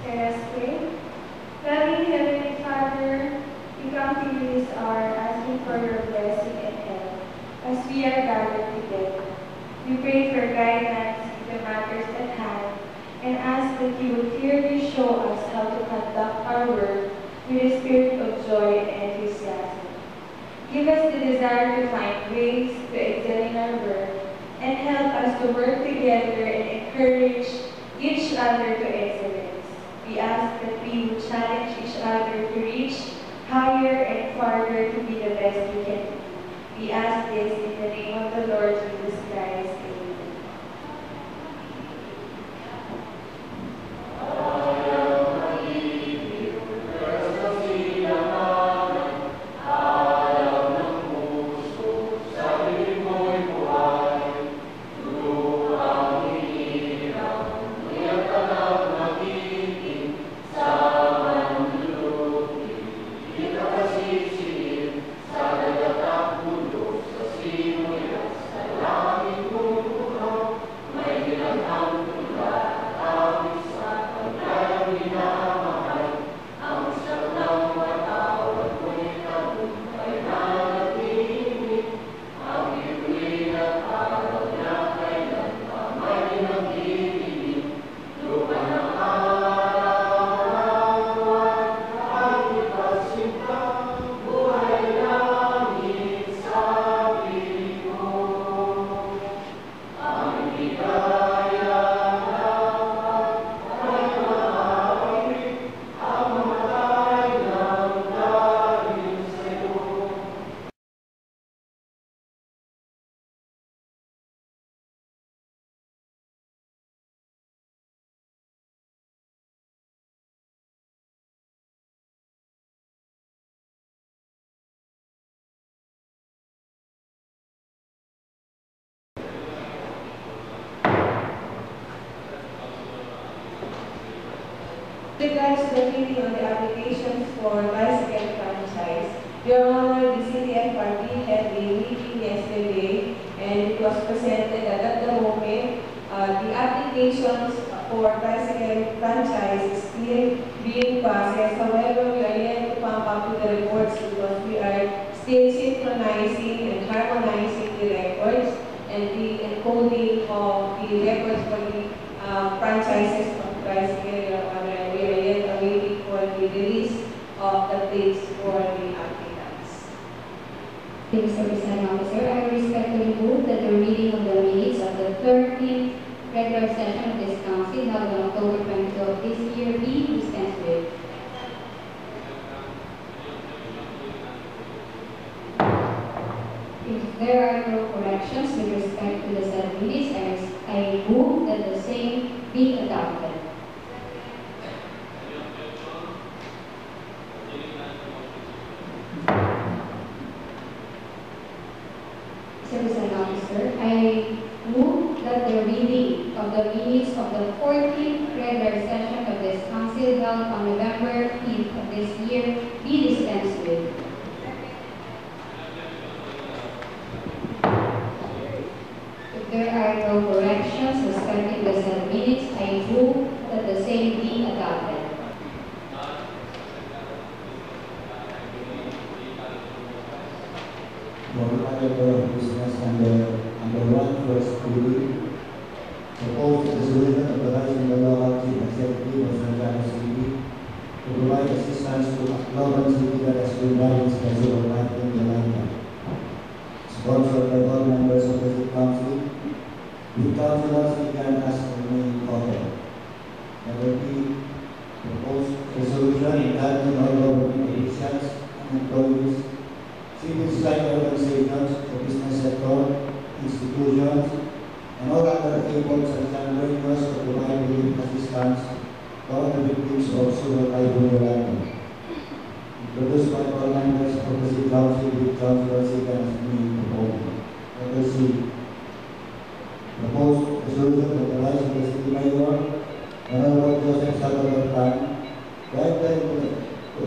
Let us pray. Loving Heavenly Father, we come to you this hour asking for your blessing and help as we are gathered together. We pray for guidance in the matters at hand and ask that you would clearly show us how to conduct our work with a spirit of joy and enthusiasm. Give us the desire to find ways to excel in our work and help us to work together and encourage each other to excellence. We ask that we would challenge each other to reach higher and farther to be the best we can be. We ask this in the name of the Lord Jesus Christ. With regards to the meeting on the applications for bicycle franchise, Your Honor, the City FRB had a meeting yesterday and it was presented that at the moment, the applications for bicycle franchise is still being processed. However, we are yet to come up with the reports because we are still synchronizing and harmonizing the records and the encoding of the records for the franchises of bicycle, Your Honor. We are yet awaiting for the release of the dates for the applicants. Thank you, Mr. Presiding Officer. I respectfully move that the reading of the minutes of the 13th regular session of this council held on October 22 of this year be dispensed with. If there are no corrections with respect to the said minutes, I move that the same be adopted. Mr. Presiding Officer, I move that the reading of the minutes of the 14th regular session of this council held on November 5th of this year be dispensed with. If there are no corrections respecting the said minutes, I move that the same be adopted. Of business under one first reading, proposed resolution authorizing the local chief executive of Santiago City to provide assistance to Global City that has been running schedule of lighting the lineup. Sponsored by all members of the City Council, the councilors began as the main author. Number 3, proposed resolution encouraging all government officials and employees, civil society organizations, the business sector, institutions, and all other able such as to provide relief assistance to all the victims of Super Typhoon Yolanda. Introduced by all members of the City Council with Councilor Sigan as main proposal. Letter C. Proposed resolution authorizing the City Mayor, Honorable Joseph Salvador Tan, to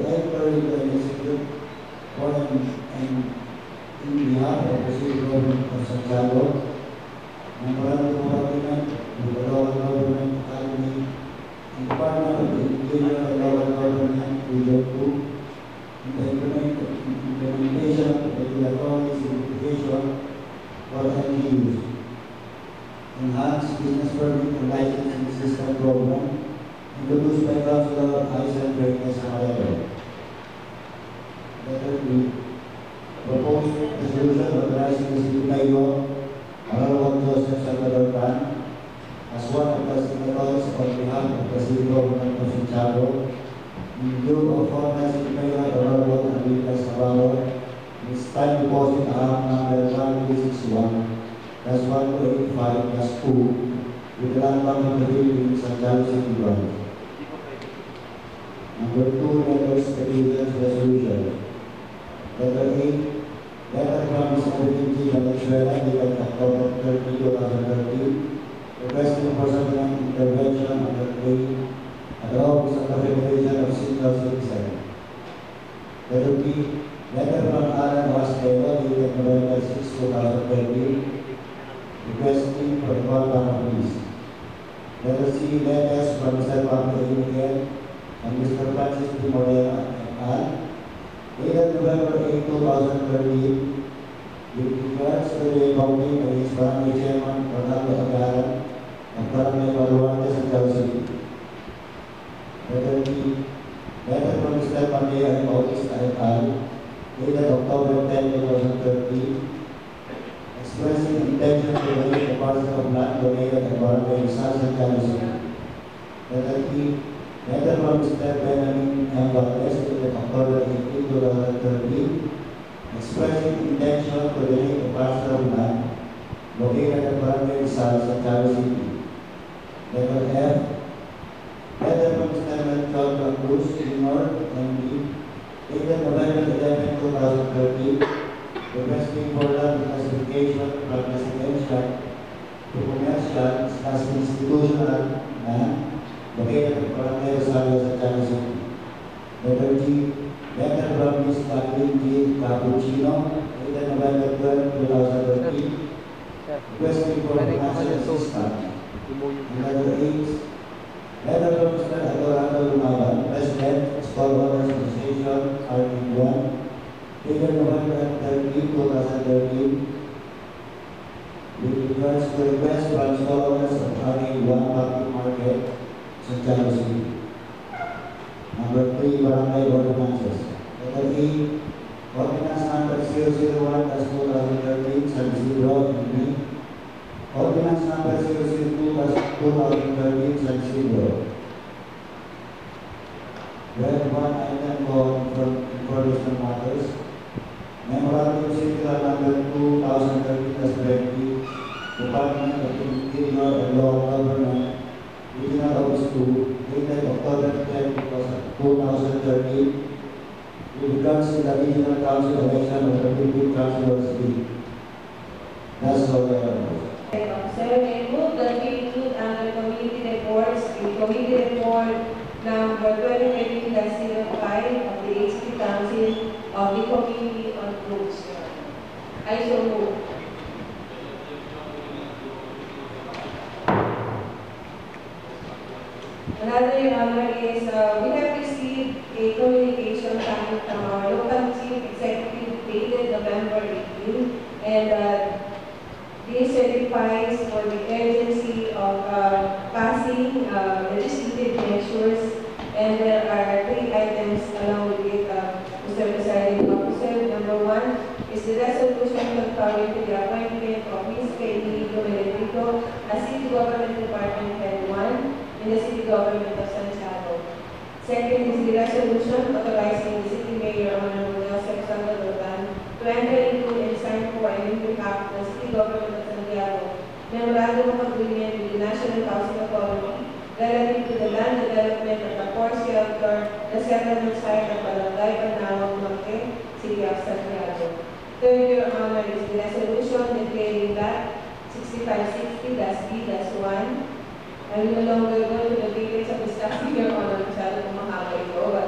enter into an executive forum and in behalf of the City Government of Santiago, Memorandum of Agreement with the Local Government Academy and Department of Education any use. Enhanced business permit and licensing system program introduced by Councilor Aizen Reyes Amadero. Letter B. Proposed resolution authorizing the City Mayor Honorable Joseph Salvador Tan as one of the signatories on behalf of the City Government of Santiago in lieu of former City Mayor Honorable Anita Navarro his time deposit amount number 1361-1285-2 with the land bank of the Philippines, Santiago City Branch. Number 2, letters, petitions, resolution. Letter 8, letter from Ms. Evelyn G. Valenzuela dated October 30, 2013, requesting for settlement intervention under claim at the Office of the Federation of Single Citizens. Letter B, letter from Alan Vasquez dated November 6, 2013, requesting for the call back of peace. Letter C, letters from Mr. Pablo A. Miguel and Mr. Francis P. Morena et al. Dated November 8, 2013, with regards to the accounting of his family chairman, Ronaldo Agaran, of Barangay Baluarte, Santiago City. Letter D, letter from Mr. Pandea and Bautista et al. Dated October 10, 2013, expressing intention to donate a parcel of land donated at Barangay Rizal, Santiago City. Letter E, letter from Mr. Benjamin M. Valdez dated October 18, 2013, expressing intention to donate a parcel of land located at Barangay Rizal, Santiago City. Letter F, letter from Mr. Melchor Cruz, Jr., MD, dated November 11, 2013, requesting for land classification from residential to commercial/institutional land located at Barangay Rosario, Santiago City. Letter G, letter from Ms. Kathleen G. Cappuccino, dated November 12, 2013, requesting for financial assistance. Letter H, letter from Mr. Adorado Lumaban, President, Storeholders Association, RT1, dated November 13, 2013, with regards to request from storeholders of RT1 Public Market, Santiago City. Number 3, Barangay Ordinances. Letter E, Ordinance number 001/2013, San Isidro, MD. Ordinance number 002/2013, San Isidro. We have one item called information matters. Memorandum Circular number 2013/20, Department of Interior and Law Government, Regional Office 2, dated October 10, 2013, with regards to the Regional Council election of the Philippine Councilors League. That's all I have. So I move that we include under committee reports the committee report number 2013-05 of the HC Council of the Committee on Groups. I so move. Another, Your Honor, is we have received a communication coming from our local chief executive dated November 18, and this certifies for the urgency of passing legislative measures, and there are 3 items along with it, Mr. Presiding Officer. Number 1 is the resolution conferring to the appointment of Ms. Katie Lumelito as City Government Department Head 1 in the City Government of Santiago. Second is the resolution authorizing the City Mayor Honorable Joseph Salvador Tan to enter into and sign for and in behalf of the City Government of Santiago Memorandum of Agreement with the National Housing Authority relative to the land development of the Port Shelter, the settlement site of Barangay Panawag, Norte, City of Santiago. Third, Your Honor, is the resolution declaring that 6560-B-1. I'm no longer going to the details of discussing, Your Honor, masyado kong mahaba ito. But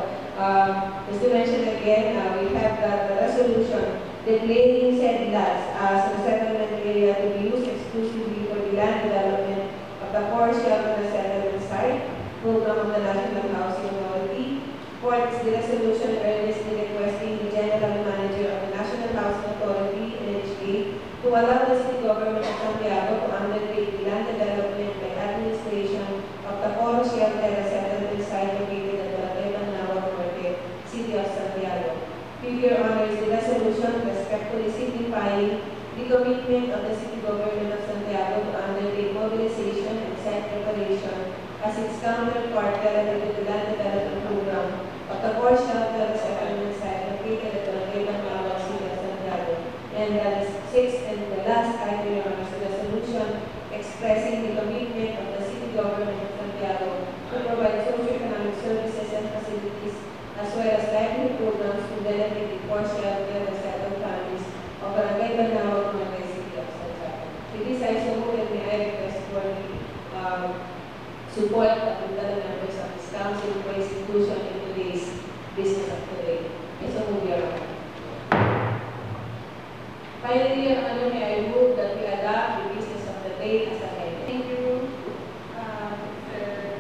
just to mention again, we have that resolution declaring said lands as a settlement area to be used exclusively for the land development of the Port Shelter Settlement Site program of the National Housing Authority. Fourth is the resolution earnestly requesting the General Manager of the National Housing Authority, NHA, to allow the city government of Santiago to undertake the land development by administration of the Foro Shelter Settlement Site located at Barangay Manawag Norte, City of Santiago. Figure honors the resolution respectfully signifying the commitment of the city government of Santiago to undertake mobilization and site preparation as its counterpart relative to the land development program of the Foro Shelter Settlement Site located at Barangay Manawag, City of Santiago. And the sixth and the last item is the resolution expressing the commitment of the city government of Santiago to provide socio-economic services and facilities as well as livelihood programs to benefit the poor, shelter, and settled families of Barangay Manawag, Norte, City of Santiago. With this, I so move and may I request for the support of the fellow members of this council for its inclusion in today's business of today. I so move, Your Honor. Finally, Your Honor, may I move that we adopt the business of the day as amended. Thank you, Mr.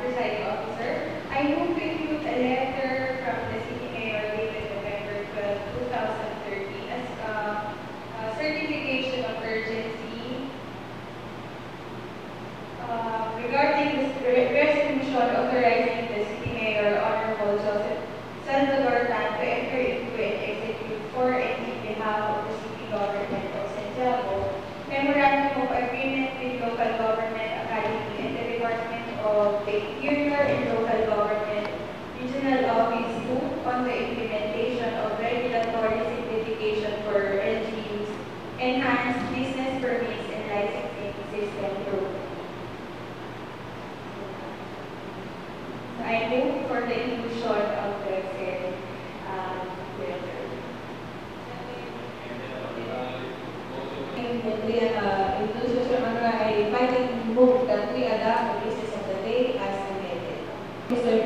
Presiding Officer. I move to include a letter from the City Mayor dated November 12, 2013 as a certification of urgency regarding this resolution authorizing the City Mayor, Honorable Joseph Salvador Tan, to enter into and execute for and in behalf of the City Government of Santiago Memorandum of Agreement with Local Government Academy and the Department of the Interior and Local Government Regional Office 2 on the implementation of regulatory simplification for LGUs, enhanced business permits and licensing system program. I move for the inclusion of the said letter. Inclusion, Your Honor, I finally move that we adopt the business of the day as amended. Mr.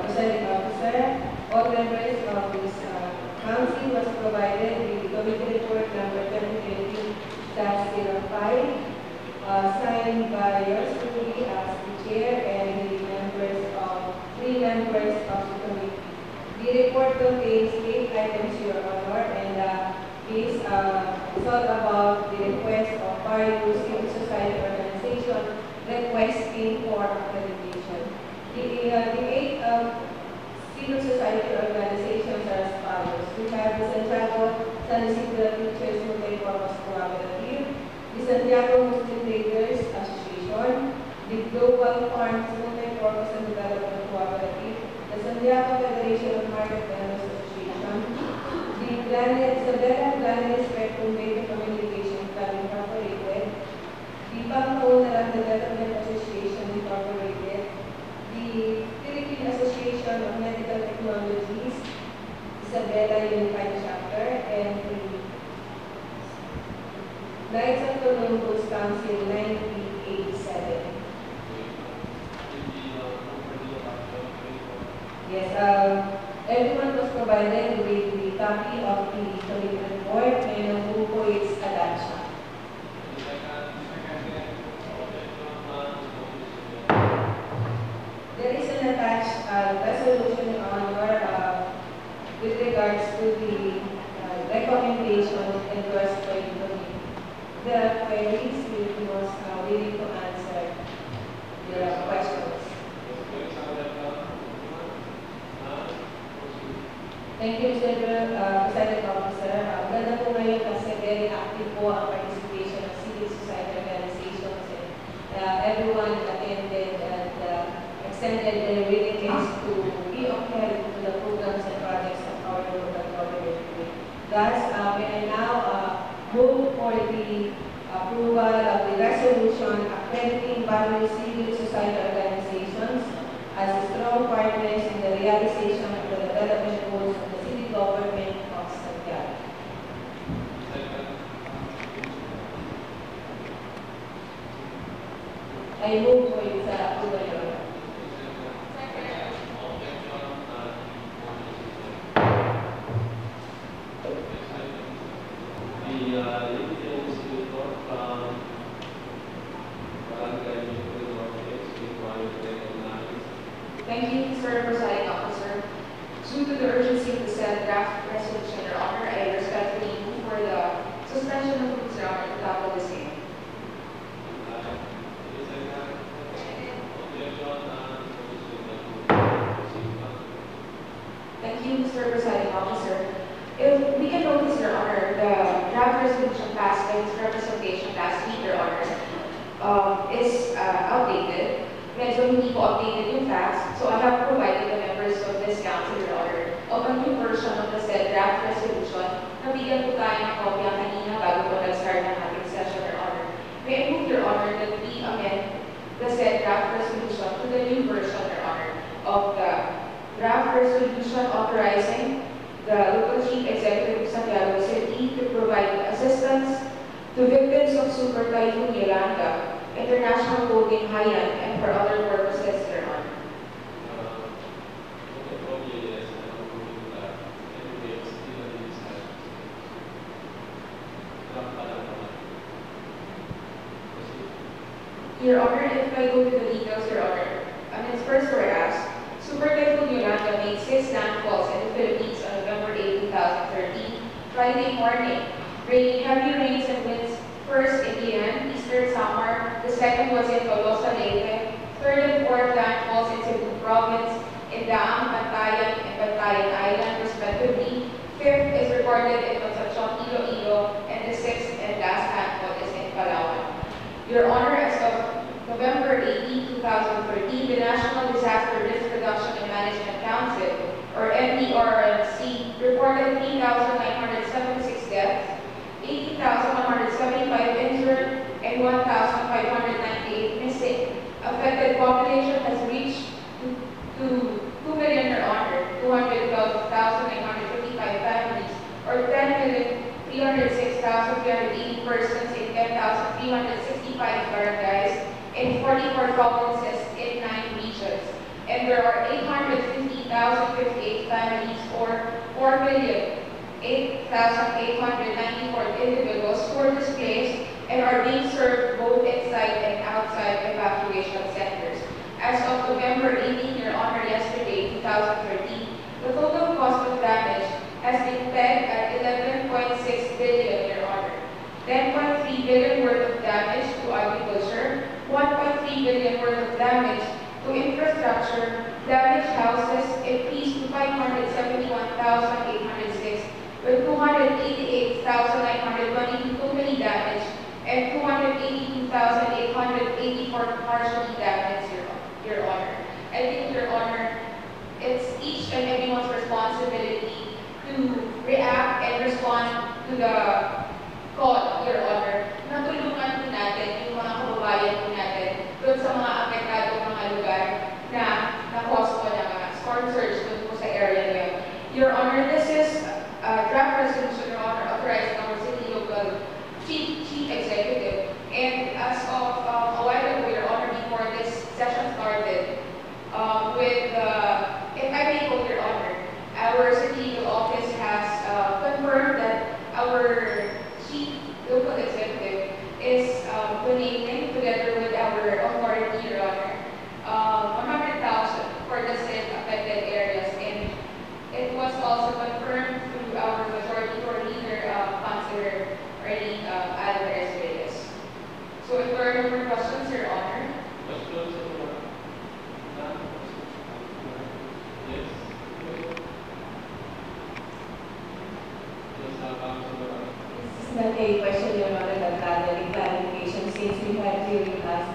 Presiding Officer, all members of this council was provided with the committee report number 2020-05, signed by yours truly as the chair and the three members of the committee. The report contains 8 items, Your Honor, and is all about the request of various civil society organizations requesting for accreditation. The 8 civil society organizations are as follows. We have the Santiago San Isidro Teachers Multi-Purpose Cooperative, the Santiago Muslim Traders Association, the Global Farms Multi-Purpose and Development Cooperative, the Santiago Federation of Market Vendors Association, the Isabela Granite Spectrum Data Communication Club Incorporated, the Pangasinan Development Association Incorporated, the Philippine Association of Medical Technologies, Isabela Unified Chapter, and the Knights of Columbus Council 1987. Yes, everyone was provided with the copy of the committee report and who for its adoption. There is an attached resolution, Your Honor, with regards to the recommendation endorsed by the committee. There are queries which was willing to answer your questions. Thank you, Mr. Presiding Officer. Ganda po ngayon kasi very active po ang participation of civil society organizations and everyone attended and extended their willingness to be of help to the programs and projects of our local government. Thus, may I now move for the approval of the resolution accrediting various civil society organizations as strong partners in the realization of the development goals of the city government of Santiago. I move for its approval, Your Honor. Thank you, Mr. Presiding Officer. Due to the urgency of the said draft resolution, Your Honor, I respectfully move for the suspension of is outdated. Medyo hindi po updated yung facts, so I have provided the members of this council, Your Honor, of a new version of the said draft resolution. Nabigyan po tayo ng kopya kanina bago po nag-start ng ating session, Your Honor. May I move, Your Honor, that we amend the said draft resolution to the new version, Your Honor, of the draft resolution authorizing the local chief executive of Santiago City to provide assistance to victims of Super Typhoon Yolanda, International Boating Haiyan, and for other purposes, Your Honor. Your Honor, if I go to the details, Your Honor, its first whereas, Super Typhoon Yolanda made 6 landfalls in the Philippines on November 8, 2013, Friday morning, bringing heavy rains and winds first in Ian, Eastern Samar, the second was in Tolosa, Leyte, third and fourth landfalls in Cebu Province, in Daang, Bantayan, and Bantayan Island, respectively. Fifth is recorded in Concepcion, Iloilo, and the sixth and last landfall is in Palawan. Your Honor, as of November 18, 2013, the National Disaster Risk Reduction and Management Council, or NDRRMC, reported 3,976 deaths, 18,175 injured, and 1,598 missing. Affected population has reached to 2 million, Your Honor, 212,955 families, or 10,306,380 persons in 10,365 barangays in 44 provinces in 9 regions. And there are 850,058 families, or 4,008,894 individuals who are displaced and are being served both inside and outside evacuation centers. As of November 18, Your Honor, yesterday, 2013, the total cost of damage has been pegged at 11.6 billion, Your Honor. 10.3 billion worth of damage to agriculture, 1.3 billion worth of damage to infrastructure, damaged houses increased to 571,806, with 288,922 totally damaged and 282,884 partially damaged, Your Honor. I think, Your Honor, it's each and everyone's responsibility to react and respond to the call, Your Honor. Natulungan po natin yung mga kababayan po natin doon sa mga apektadong mga lugar na na-cause po ng storm surge doon po sa area niyo. Your Honor, this is draft resolution, Your Honor, authorizing our city local chief executive. And as of a while ago, Your Honor, before this session started, if I may quote, Your Honor, our city legal office has confirmed that our chief local executive is donating, together with our authority, Your Honor, 100,000 for the said affected areas. And it was also confirmed through our majority leader, Councilor Ernie Alvarez Reyes. So if there are no more questions, Your Honor. Questions? Yes. This is not a question, Your Honor, but rather a clarification, since we had here with us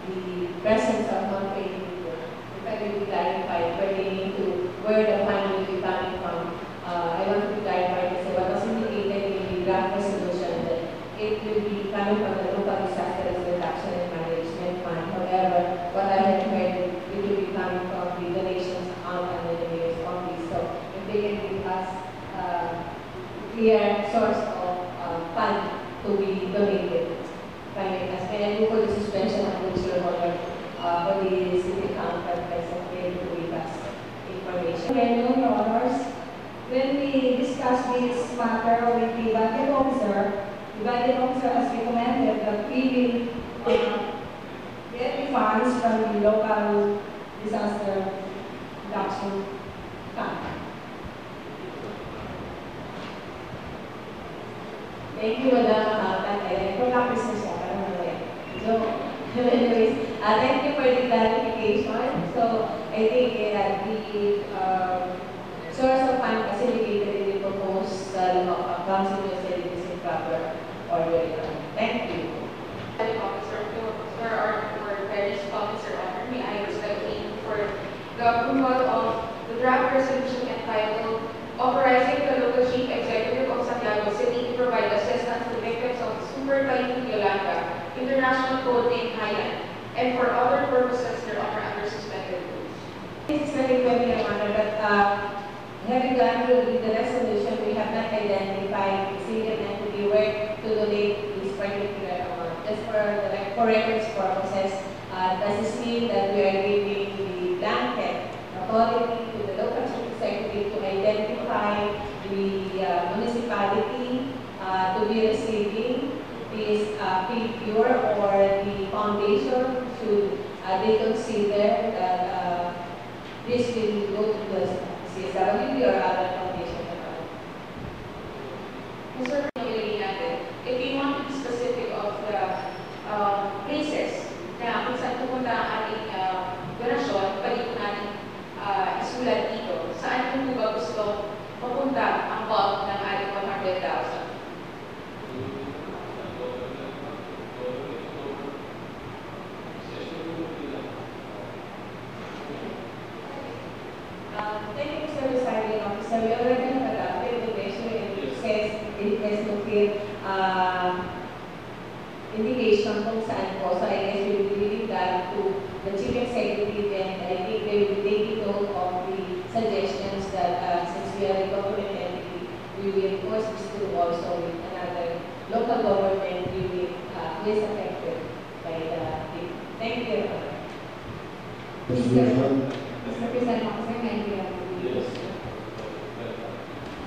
the presence of non-paying people. If I will be clarified pertaining to where the fund will be coming from, I want to clarify this. What was indicated in the draft resolution that it will be coming from the local disaster risk reduction and management fund. However, what I have heard, it will be coming from the donations out under the mayor's office. So if they can give us clear source of fund to be donated. Can I move for the suspension of the shareholder for the city council president to give us information? Your Honors, when we discussed this matter with the budget officer has recommended that we will get the funds from the local disaster reduction fund. Thank you, Madam Tatay. Practice na siya, parang mamaya. So, anyways, thank you for the clarification. So, I think the source of fund facilitated in the proposed council facilities in proper order. Thank you. of Yolanda, International Code name Highland, and for other purposes, Your Honor, under suspended rules. This is very well, Your Honor, but having gone through the resolution, we have not identified the single entity where to donate this particular amount. Just for records purposes, does this mean that we are giving the blanket authority to the local chief executive to identify the municipality to be receiving this figure, or the foundation should they consider that this will go to the CSWD or other foundation? Mr. If you want to be specific of the places na kung saan pupunta ang ating donasyon, pwede po natin isulat dito. Saan po ba gusto mapunta ang bulk ng ating 100,000? Thank you, Mr. Presiding Officer. We already have adopted the measure, and it says it has no clear indication kung saan po. So I guess we will leave that to the chief executive, and I think they will be taking note of the suggestions that since we are a government entity, we will enforce this to also with another local government unit less affected by the thing. Thank you. Resolution. Mr. President Officer, may I hear you? Yes.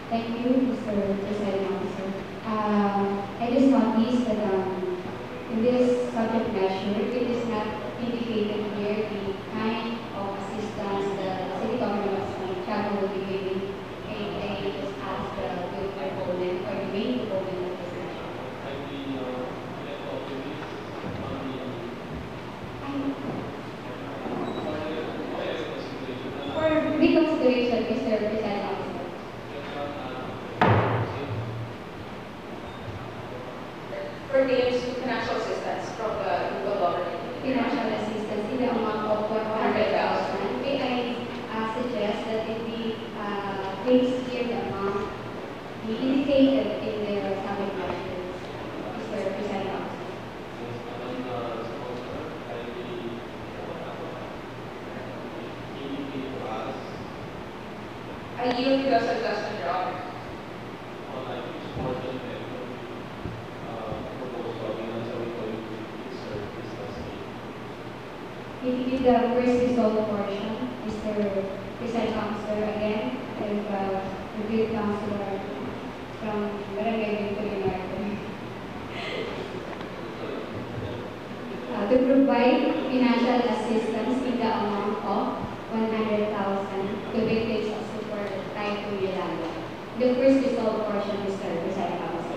Thank you, Mr. President Officer. I just noticed that in this subject measure, it is not indicated here the kind of assistance the city government of Quiapo will be giving. And I just ask the proponent or the main proponent of this measure. For reconsideration, Mr. President Officer. Pertains to financial assistance from the local government. Financial assistance in the amount of 100,000. May I suggest that it be placed here the amount be indicated in the subject measures, Mr. President Officer. I yield to the suggestion, Your Honor. It is the first resolved portion, Mr. President Officer, again, and reviewed councilor from Barangay Victory Norte. To provide financial assistance in the amount of 100,000 to victims of Super Typhoon Yolanda. The first resolved portion, Mr. President Officer.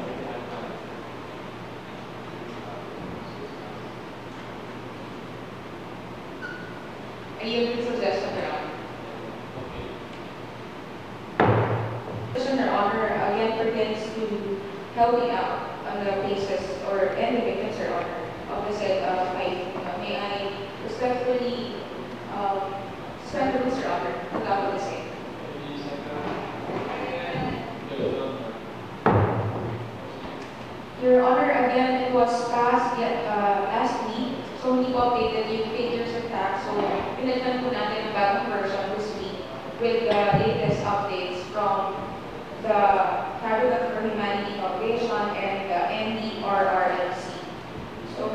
I yield to the suggestion, Your Honor. Suggestion, Your Honor, again pertains to helping out on the cases or and the victims, Your Honor, of the said fight. May I respectfully suspend the rules, Your Honor, without the same. Your Honor, again, it was passed yet last week, so hindi ko updated yung figures of tax. So, pinagtan po natin ang bagong version this week with the latest updates from the Cabinet for Humanity Foundation and the NDRRMC. So,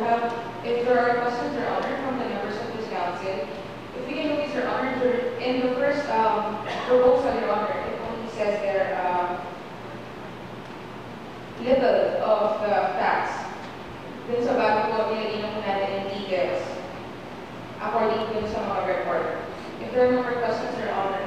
if there are questions, Your Honor, from the members of this council, if we can notice, Your Honor, in the first proposal, Your Honor, it only says there level of the tax. Dun sa bago po, nilagay na po natin yung details according to sa mga report. If there are no more questions, Your Honor,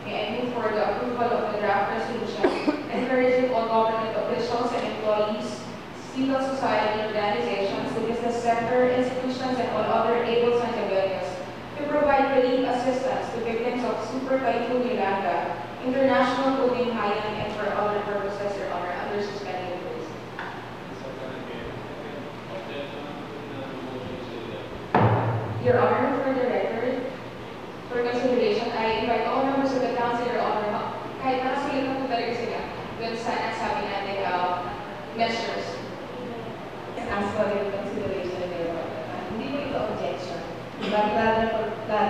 may I move for the approval of the draft resolution encouraging all government officials and employees, civil society organizations, the business sector, institutions, and all other able Santiagueños to provide relief assistance to victims of Super Typhoon Yolanda, International Code name Highland, and for other purposes, Your Honor, under suspended rules. Your Honor, for the record, for consideration, I invite all members of the council, Your Honor, kahit nakasulit na po talaga sila, dun sa nasabi natin measures.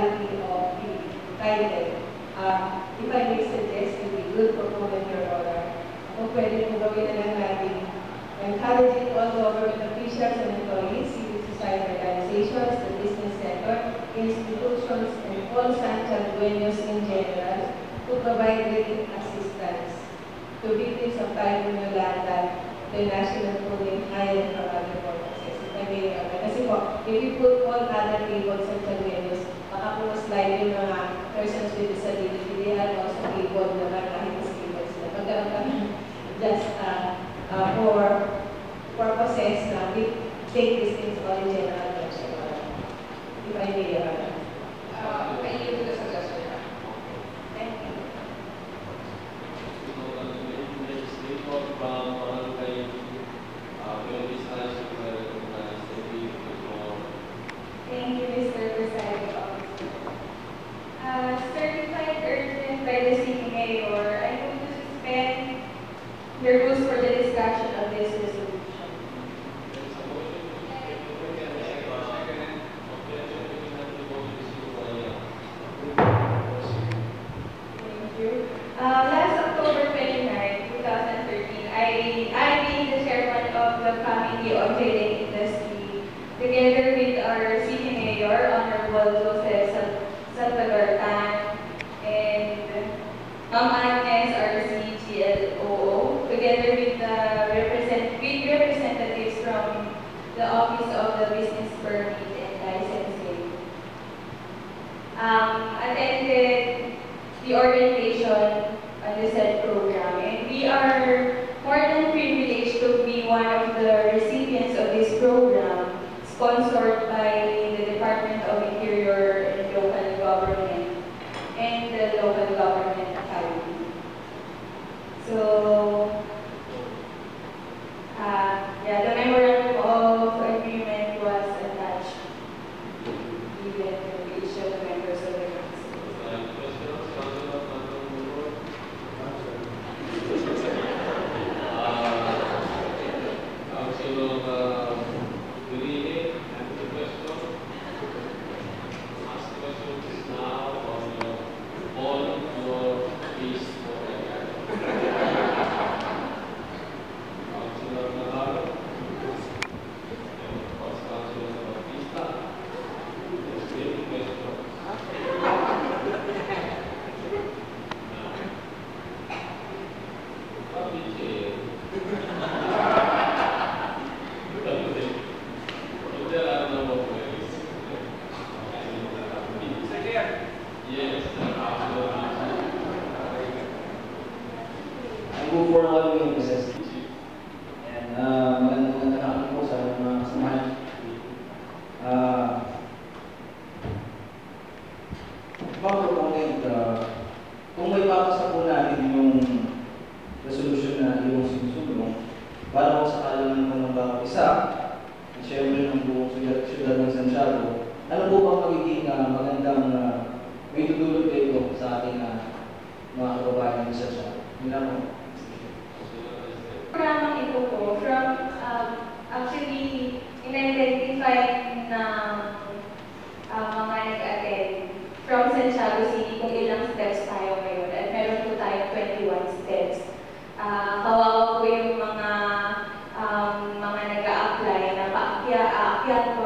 legality of the title. If I may suggest, it would be good for comment, Your Honor. Kung pwede po gawin na lang natin, encouraging all government officials and employees, civil society organizations, the business sector, institutions, and all Sanchal dueños in general to provide relief assistance to victims of Typhoon Yolanda, the national pooling higher from other purposes. If I may, kasi po, if you put all other people Sanchal dueños, baka po mas likely yung mga persons with disability, they are also able naman kahit disabled sila. Magkaroon kami just for purposes na we take these things all in general direction. If I may, I yield to the suggestion. Thank you. Thank you, Mr. Presiding Officer. Certified urgent by the City Mayor, I move to suspend the rules for the discussion of this resolution. Thank you. Last October 29, 2013, I being the chairman of the Committee on Trade and Industry, together with our City Mayor, Honorable Joseph Salvador-Tan, and Ma'am Agnes, our CGLO, together with representatives from the Office of the Business Permit and Licensing, attended the orientation on the said program, and we are more than privileged to be one of the recipients of this program, sponsored by the Department of Interior and Local Government and the Local Government Academy. So, the memorandum of agreement was attached, given to each of the members of the council. Move for all yung business. And magandang hapon po sa mga kasamahan. Mga proponent, kung may papasa po natin yung resolution na iyong sinusulong, para po sa kalan ng bawat isa, at syempre ng buong syudad ng Santiago, ano po bang magiging magandang may tutulog dito sa ating mga kababayan ng Santiago? Yun lang po. Programang ito po, from actually in-identify ng mga nag-attend from Santiago City kung ilang steps tayo ngayon, at meron po tayo 21 steps. Kawawa po yung mga nag-a-apply na aakyat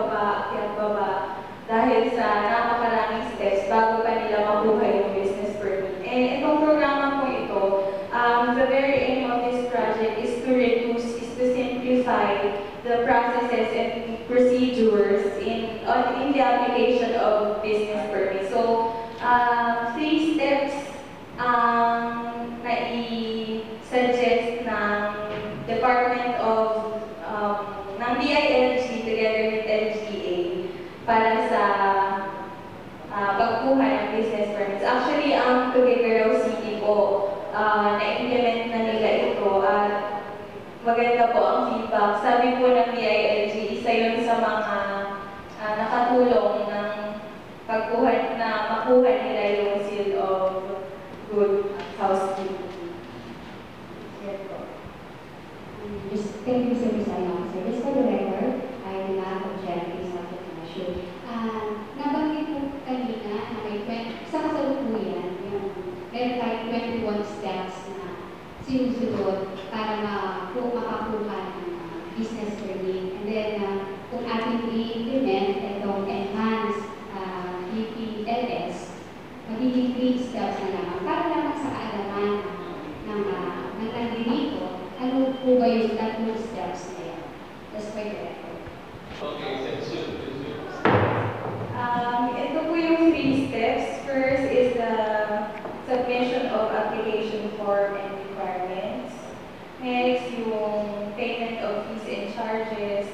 baba, dahil sa napakaraming steps bago pa nila makuha yung business permit. And itong programa po ito, the very aim of this project is to simplify the processes and procedures in the application of business permit. So, 3 steps na i-suggest ng Department of ng DILG together with LGA para sa pagkuha ng business permits. Actually, ang Tuguegarao City po, na-implement na nila ito at maganda po ang feedback. Sabi po ng DILG, isa yun sa mga nakatulong ng makuha nila yung seal of good housekeeping. Yan po. Thank you, Mr. Presiding Officer. Just for the record, I do not object to such a measure. Nabanggit po kanina Okay, resume. Ito po yung 3 steps. First is the submission of application form and requirements. Next, yung payment of fees and charges.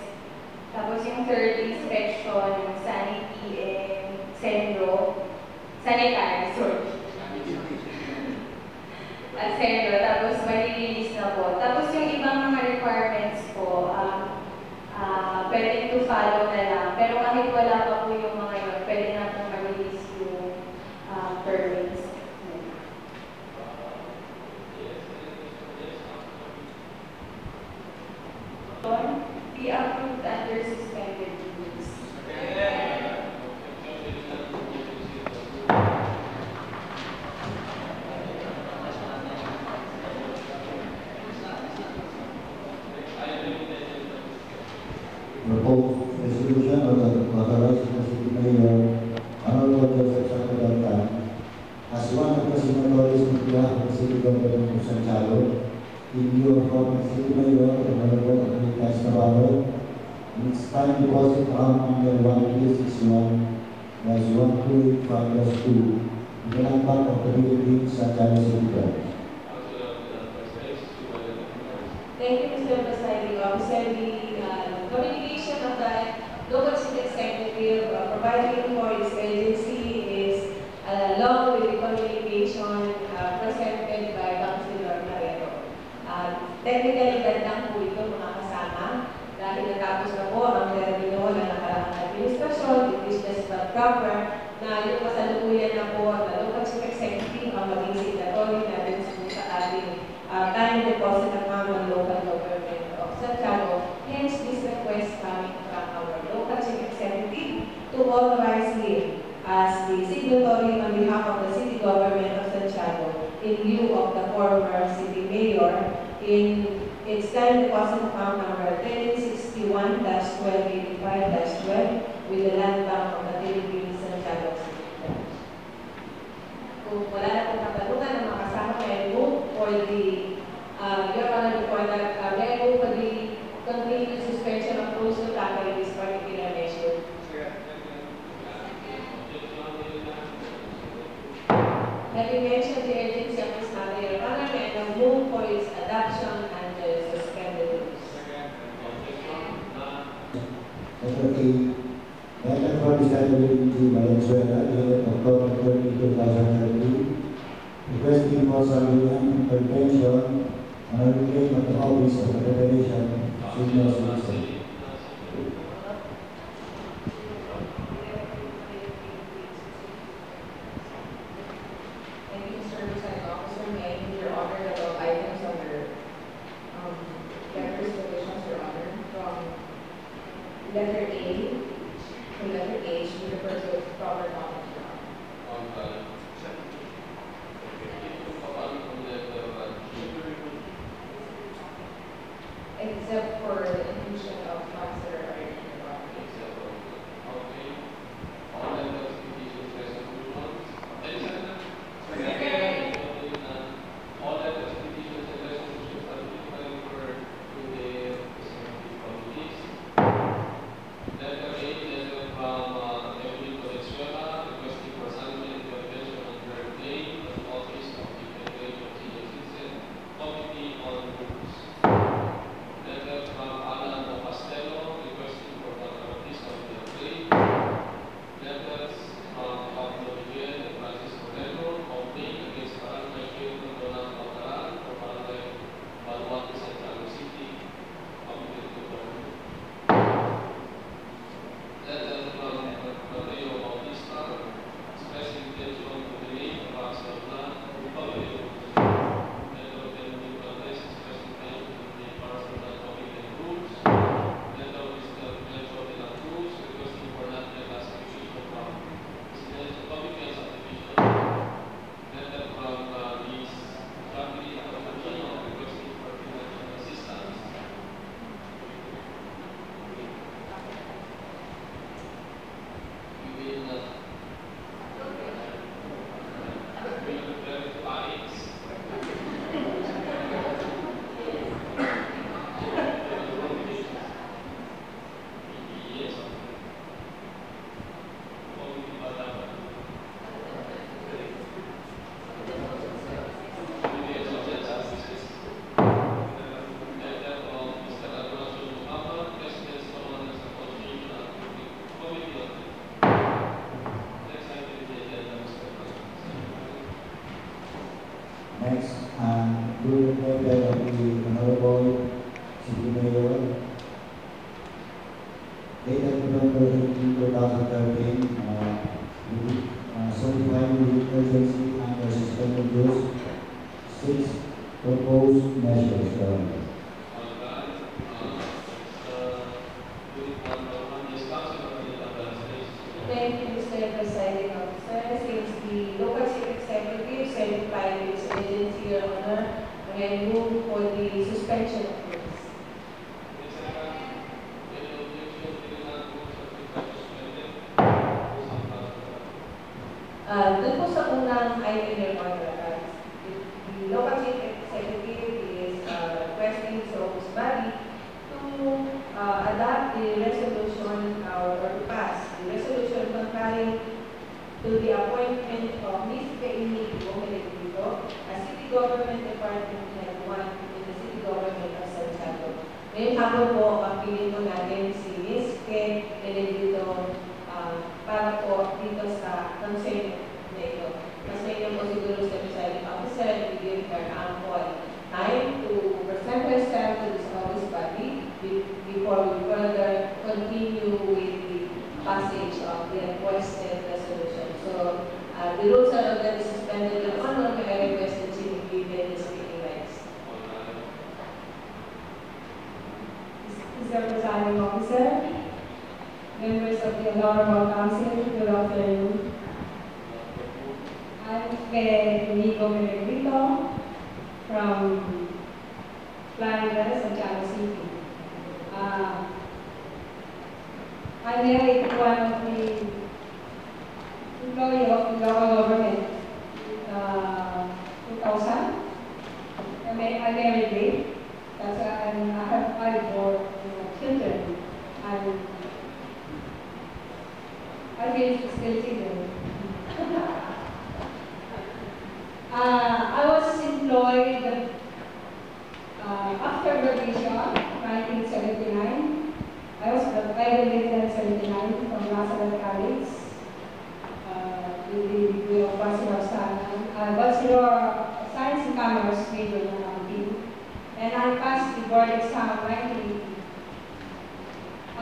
Tapos yung third, inspection, sanity and sanitary, sorry. At Senro, tapos mag-release na po. Tapos yung ibang mga requirements po, pwede to follow na lang. Pero kahit wala pa po yung mga yun, pwede na po mag-release yung permits. Be approved under suspended rules. Proposed resolution of the authorizing the city mayor, Honorable Joseph Sacadanta, as one of the signatories on behalf of the city government of Santiago, in view of former city mayor, Honorable Enriquez Navarro, in its time deposit account number 1361-1285-2, in the land bank of the Philippines, Santiago City Branch. Thank you, Mr. Presiding Officer. The communication of the local city executive providing for this agency is along with the communication presented by Councilor Marrero. Technically, gandang po ito mga kasama dahil natapos na po ang termino na nakaraang administrasyon. It is just but proper na yung kasalukuyan na po ang local city executive ang maging signatory natin sa ating time deposit account ng local government of Santiago. Hence, this request coming from our local chief executive to authorize him as the signatory on behalf of the city government of Santiago in lieu of the former city mayor in its time deposit account number 1361-1285-12 with the land bank of the Philippines, Santiago City Branch. Kung wala na pong katanungan ng mga kasama, may move for the Your Honor, before that, may move for the continued suspension of rules to tackle this particular measure. Having mentioned the urgency of this matter, Your Honor, may I move for its adoption under suspended rules. Letter A, letter from the Secretary Valenzuela, dated October 30, 2013, requesting for some intervention on a claim of the office of the Federation Signal System. Thank you, Mr. Presiding Officer. May I move your honor the above items under letters provisions, Your Honor, from letter A to letter H, we refer to proper comments, Your Honor. Except for the inclusion of funds that are already in the property. Letter A, letter from Emily Valenzuela, requesting for sanitary intervention dated November 18, 2013, certifying with urgency under suspended rules. 6 proposed measures. Thank you, Mr. Presiding Officer. Since the local chief executive certified its agency, Your Honor, I move for the suspension of rules. Doon po sa unang item, Your Honor, the local chief executive is requesting the office body to adopt the resolution or to pass the resolution contrary to the appointment of Ms. Kaini Gomelegito as City Government Department Head 1 in the City Government of Santiago. Ngayon hapon po, pagpilin po natin si Ms. Gomelegito para po dito sa consent na ito. Mas ngayon po siguro sa presiding officer to give her ample time to present herself to this office body before we further continue with the passage of the requested resolution. So, the rules are already suspended. Your Honor, may I request that she be given the speaking rights. Mr. Presiding Officer, members of the Honorable Council, good afternoon. I'm Kaini Gomelegito from Florida, Santiago City. I married one of the employee of the local government 2000. I married late. That's why I have 5 children. And I feel still single. I was employed after graduation, 1979. I was graduated in 1979 from National College with the degree of Bachelor of Science in Commerce major in accounting. And I passed the board exam in 1980.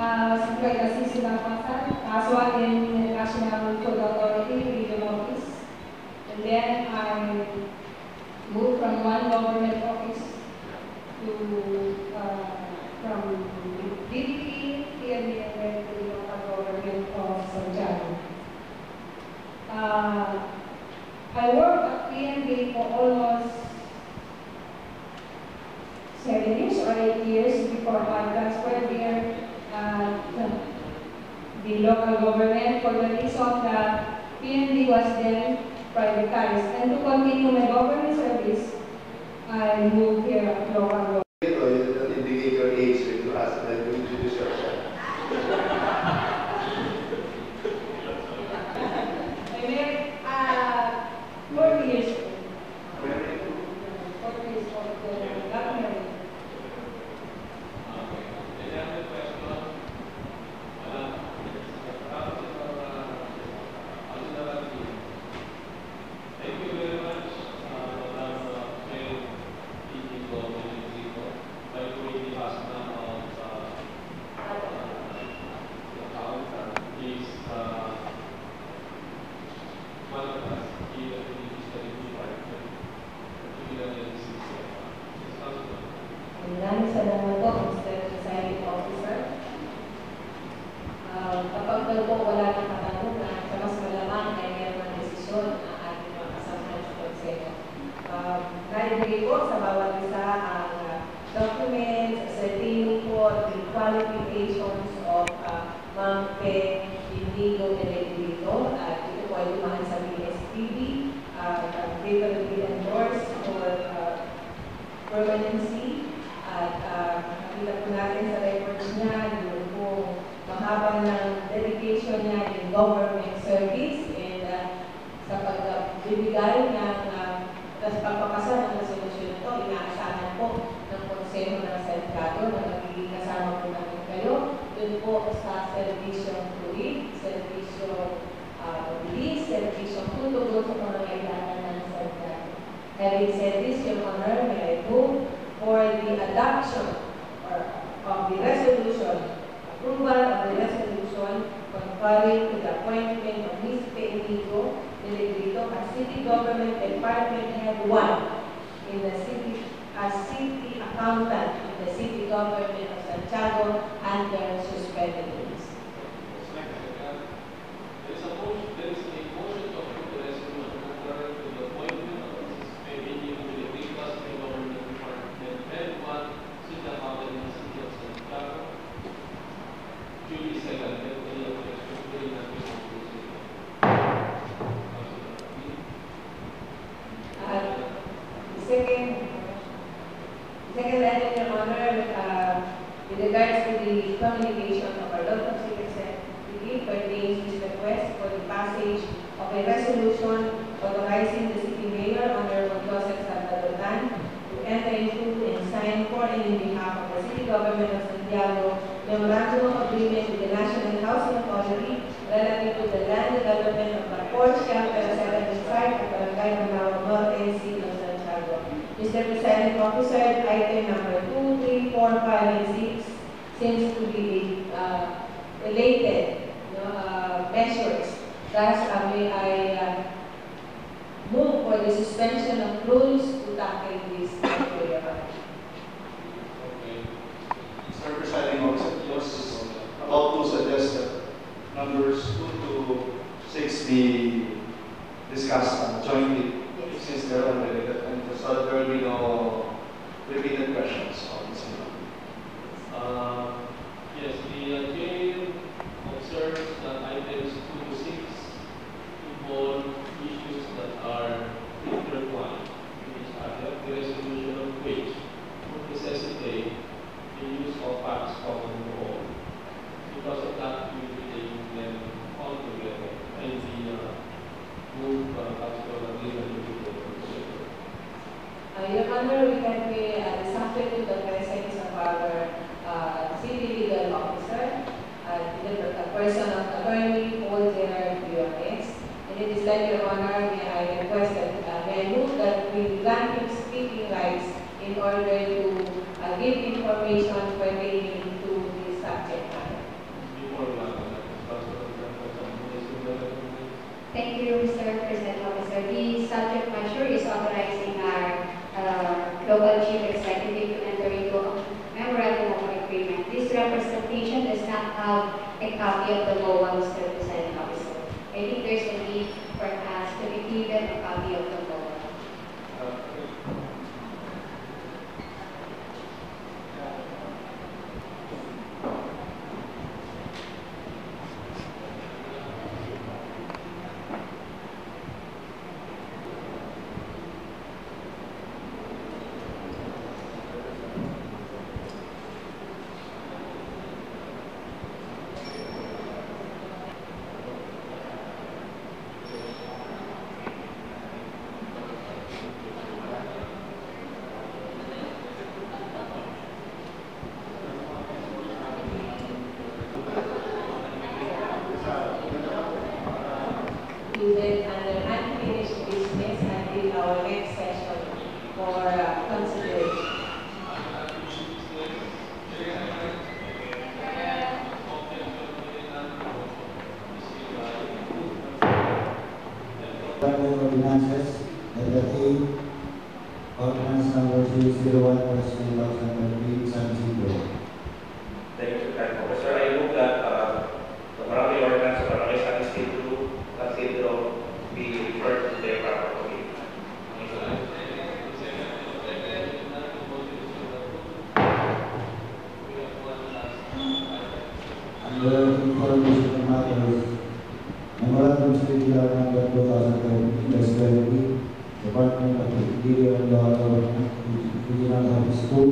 I was employed as assistant pastor, as one in the National Food Authority region office. And then I moved from one government office to from DPP, PNB, and then to the local government of Santiago. I worked at PNB for almost 7 years or 8 years before I transferred here the local government for the reason that PNB was then privatized. And to continue my government service, I moved here at local government. You don't indicate your age when you ask when you introduce yourself. I married 40 years old. 40 years old, got married. Any other question? Thank you very much, Madam Chair, by the way, the husband of the accountant is one of us, he is the department, particularly the system. His husband. Maraming salamat po, Mr. Presiding Officer. Kapag po wala ng katanungan, sa mas malamang ay mayroon ng desisyon ang ating mga kasamahan sa Konseho. Naibigay po sa bawat isa ang documents, ascertaining po the qualifications of Ma'am Indigo Melegito. At ito po ay dumaan sa BSTV, favorably endorsed for permanency. At nakita po natin sa records niya, yung po mahaba ng dedication niya in government service and sa pagbibigay ng pagpapasa ng resolusyon ito, inaasahan po ng Konseho ng Santiago na magiging kasama po natin kayo dun po sa servisyong tuwid, servisyong bilis, servisyong tutugon sa mga kailangan ng Santiago. Having said this, Your Honor, may I move for the adoption of the resolution, approval of the resolution referring to the appointment of Ms. Pedro Delegrito as City Government Department Head 1 in the city as City Accountant in the City Government of Santiago under suspended rules. There is a motion to approve the resolution referring to the appointment of Mrs. Pedro Delegrito as City Government Department Head 1, City Accountant in the City of Santiago. Duly seconded. Any objection? Hearing none, please proceed. Second item, Your Honor, with regards to the communication of our local secretary pertains to the request for the passage of a resolution authorizing the city mayor, Honorable Joseph Salvador, to enter into and sign for and in behalf of the city government of Santiago memorandum of agreement with the National Housing Authority relative to the land development of the 4th Chapter 7 site of Barangay Manao Norte, City of Santiago. Mr. Presiding Officer, item number 2, 3, 4, 5, and 6 seems to be related measures. Thus, may I move for the suspension of rules to tackle this area. Okay. Mr. Presiding Officer, just about to suggest that numbers 2 to 6 be discussed jointly since they're unrelated, and so there will be no repeated questions on this one. Yes, the chair observes that items 2 to 6 involve issues that are intertwined, which are the resolution of which would necessitate the use of facts common to all. Because of that, we will be taking them all together and the move factual agreement with the Your Honor, we can be subject to the presence of our city legal officer, the person of attorney Paul Gerard Briones. And it is like, Your Honor, may I request that may I move that we grant him speaking rights in order to give information pertaining to the subject matter. Thank you, Mr. President Officer. The subject measure is authorizing our local chief executive to enter into a memorandum of agreement. This representation does not have a copy of the MOA, Mr. President Officer. I think there's a need for us to be given a copy of the MOA. Included under unfinished business until our next session for consideration. Ordinances, letter A, ordinance number 001/2013, San Isidro. Thank you, Mr. Officer. I move that the barangay ordinance of Barangay San Isidro be referred to their proper committee. Under information matters, memorandum circular number 2013/20, Department of Interior and Law Government, Regional Office 2,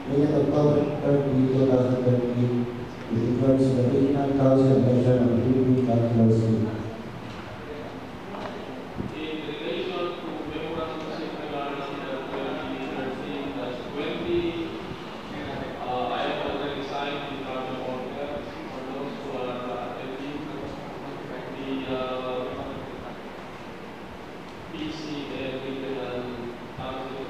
dated October 30, 2013, with regards to the regional council election of Philippine councilors. In relation to memorandum circular number 2013/20, I have already signed the draft order for those who are attending the PC and regional council.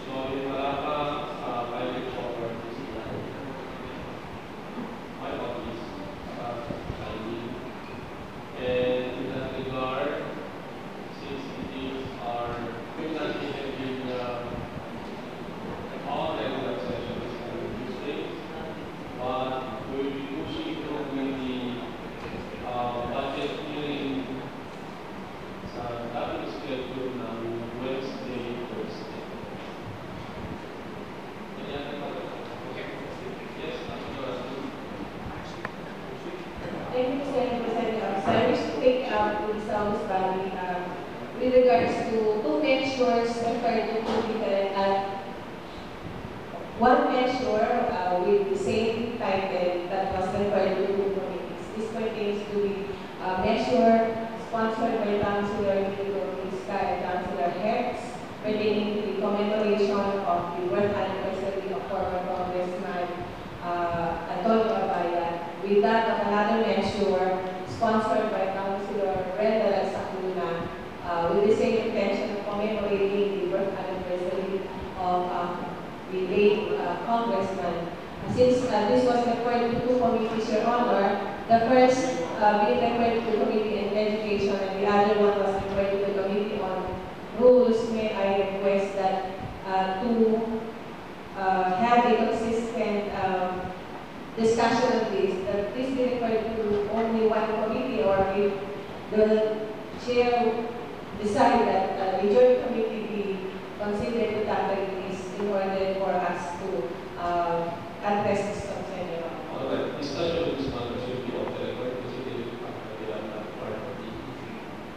So in Malacca, I will forward this my office. Thank you, Mr. President. I wish to take up with South Valley with regards to two measures referred to one measure with the same title that was referred to two committees. This pertains to the measure sponsored by Councilor Nico Vizca and Councilor Hertz pertaining to the commemoration of the birth anniversary of former Congressman Antonio Abaya. With that, of another measure sponsored by Councilor Brenda Sakuna with the same intention of commemorating the birth anniversary of the late congressman. Since this was referred to two committees, Your Honor, the first being referred to the Committee on Education and the other one was referred to the Committee on Rules, may I request that to have a consistent discussion of this, that this be referred to only one committee, or if the chair decide that the joint committee be considered to tackle this in order for us to address this concern, Your Honor. All right, discussion of this matter should be off the record because they are not part of the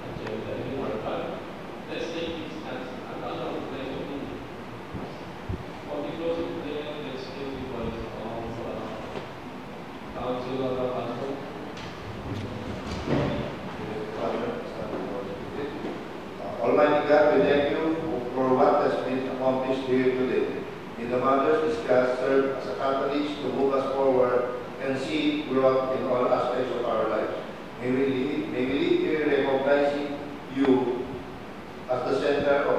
agenda anymore. But let's take this as another place of meeting. For the closing prayer, let's take the voice of Councilor Rapazo. Almighty God, we thank you for what has been accomplished here today. In the matters discussed, serve as a catalyst to move us forward and see growth in all aspects of our lives. May we leave here recognizing you as the center of